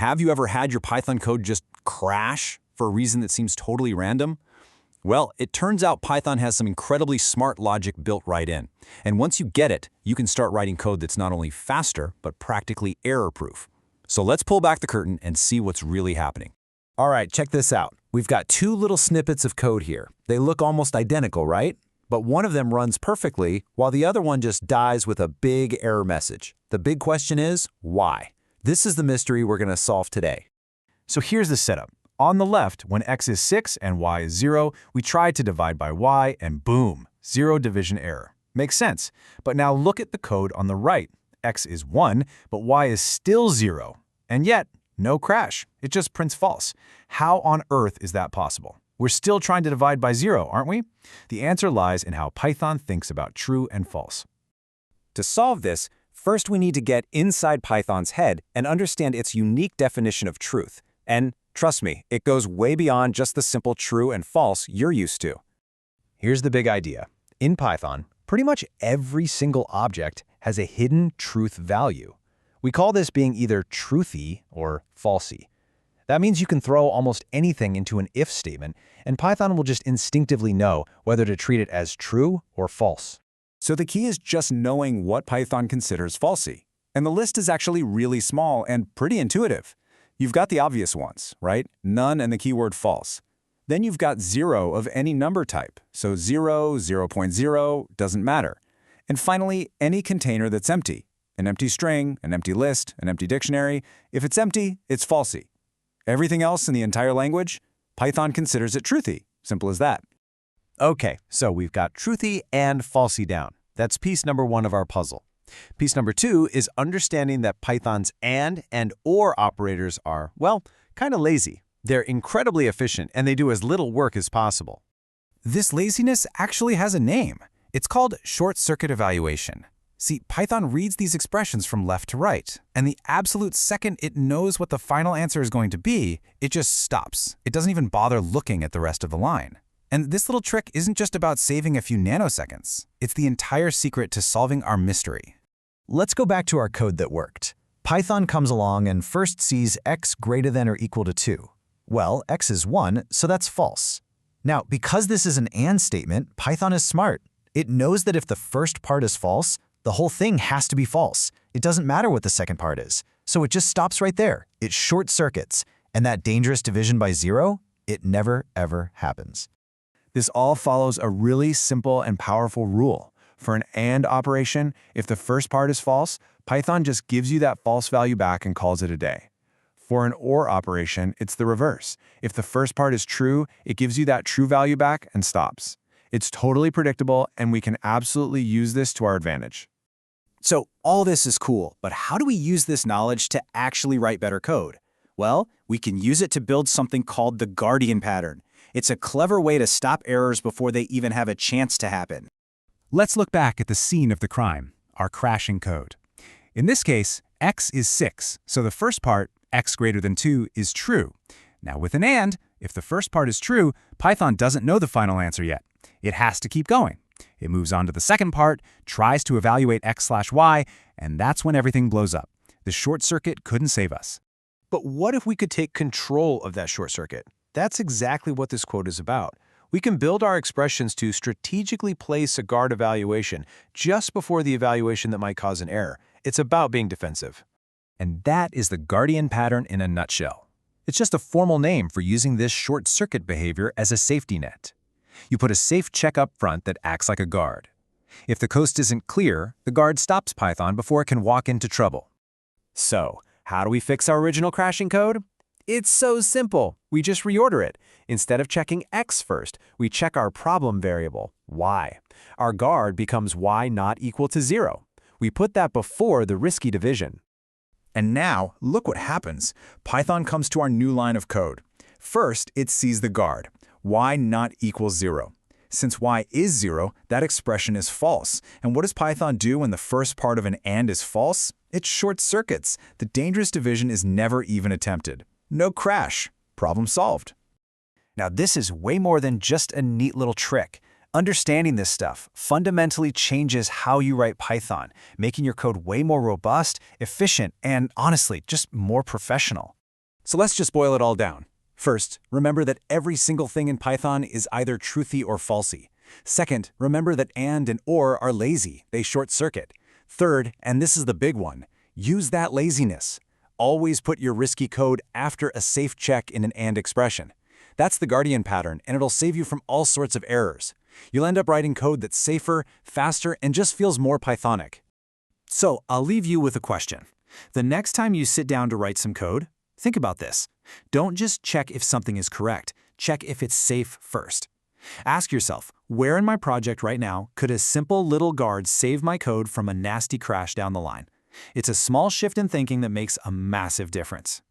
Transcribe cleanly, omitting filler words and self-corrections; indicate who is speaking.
Speaker 1: Have you ever had your Python code just crash for a reason that seems totally random? Well, it turns out Python has some incredibly smart logic built right in. And once you get it, you can start writing code that's not only faster, but practically error-proof. So let's pull back the curtain and see what's really happening. All right, check this out. We've got two little snippets of code here. They look almost identical, right? But one of them runs perfectly, while the other one just dies with a big error message. The big question is, why? This is the mystery we're going to solve today.
Speaker 2: So here's the setup. On the left, when x is 6 and y is 0, we tried to divide by y, and boom, 0 division error. Makes sense. But now look at the code on the right. X is 1, but y is still 0. And yet, no crash. It just prints false. How on earth is that possible? We're still trying to divide by 0, aren't we? The answer lies in how Python thinks about true and false.
Speaker 1: To solve this, first we need to get inside Python's head and understand its unique definition of truth. And trust me, it goes way beyond just the simple true and false you're used to.
Speaker 2: Here's the big idea. In Python, pretty much every single object has a hidden truth value. We call this being either truthy or falsy. That means you can throw almost anything into an if statement, and Python will just instinctively know whether to treat it as true or false.
Speaker 1: So the key is just knowing what Python considers falsy. And the list is actually really small and pretty intuitive. You've got the obvious ones, right? None and the keyword false. Then you've got 0 of any number type. So 0, 0.0, doesn't matter. And finally, any container that's empty. An empty string, an empty list, an empty dictionary. If it's empty, it's falsy. Everything else in the entire language, Python considers it truthy. Simple as that.
Speaker 2: Okay, so we've got truthy and falsy down. That's piece number 1 of our puzzle. Piece number 2 is understanding that Python's and or operators are, well, kind of lazy. They're incredibly efficient, and they do as little work as possible.
Speaker 1: This laziness actually has a name. It's called short-circuit evaluation. See, Python reads these expressions from left to right, and the absolute second it knows what the final answer is going to be, it just stops. It doesn't even bother looking at the rest of the line. And this little trick isn't just about saving a few nanoseconds. It's the entire secret to solving our mystery.
Speaker 2: Let's go back to our code that worked. Python comes along and first sees x greater than or equal to 2. Well, x is 1, so that's false. Now, because this is an AND statement, Python is smart. It knows that if the first part is false, the whole thing has to be false. It doesn't matter what the second part is. So it just stops right there. It short circuits. And that dangerous division by 0, it never, ever happens.
Speaker 1: This all follows a really simple and powerful rule. For an AND operation, if the first part is false, Python just gives you that false value back and calls it a day. For an OR operation, it's the reverse. If the first part is true, it gives you that true value back and stops. It's totally predictable, and we can absolutely use this to our advantage. So all this is cool, but how do we use this knowledge to actually write better code? Well, we can use it to build something called the Guardian pattern. It's a clever way to stop errors before they even have a chance to happen.
Speaker 3: Let's look back at the scene of the crime, our crashing code. In this case, x is 6, so the first part, x greater than 2, is true. Now with an AND, if the first part is true, Python doesn't know the final answer yet. It has to keep going. It moves on to the second part, tries to evaluate x/y, and that's when everything blows up. The short circuit couldn't save us.
Speaker 2: But what if we could take control of that short circuit? That's exactly what this quote is about. We can build our expressions to strategically place a guard evaluation just before the evaluation that might cause an error. It's about being defensive.
Speaker 3: And that is the Guardian pattern in a nutshell. It's just a formal name for using this short circuit behavior as a safety net. You put a safe check up front that acts like a guard. If the coast isn't clear, the guard stops Python before it can walk into trouble.
Speaker 2: So, how do we fix our original crashing code? It's so simple. We just reorder it. Instead of checking x first, we check our problem variable, y. Our guard becomes y not equal to 0. We put that before the risky division.
Speaker 1: And now, look what happens. Python comes to our new line of code. First, it sees the guard, y not equals 0. Since y is 0, that expression is false. And what does Python do when the first part of an AND is false? It short circuits. The dangerous division is never even attempted. No crash. Problem solved.
Speaker 2: Now, this is way more than just a neat little trick. Understanding this stuff fundamentally changes how you write Python, making your code way more robust, efficient, and honestly, just more professional.
Speaker 3: So let's just boil it all down. First, remember that every single thing in Python is either truthy or falsy. Second, remember that and or are lazy, they short-circuit. Third, and this is the big one, use that laziness. Always put your risky code after a safe check in an and expression. That's the Guardian pattern, and it'll save you from all sorts of errors. You'll end up writing code that's safer, faster, and just feels more Pythonic.
Speaker 2: So I'll leave you with a question. The next time you sit down to write some code, think about this. Don't just check if something is correct. Check if it's safe first. Ask yourself, where in my project right now could a simple little guard save my code from a nasty crash down the line? It's a small shift in thinking that makes a massive difference.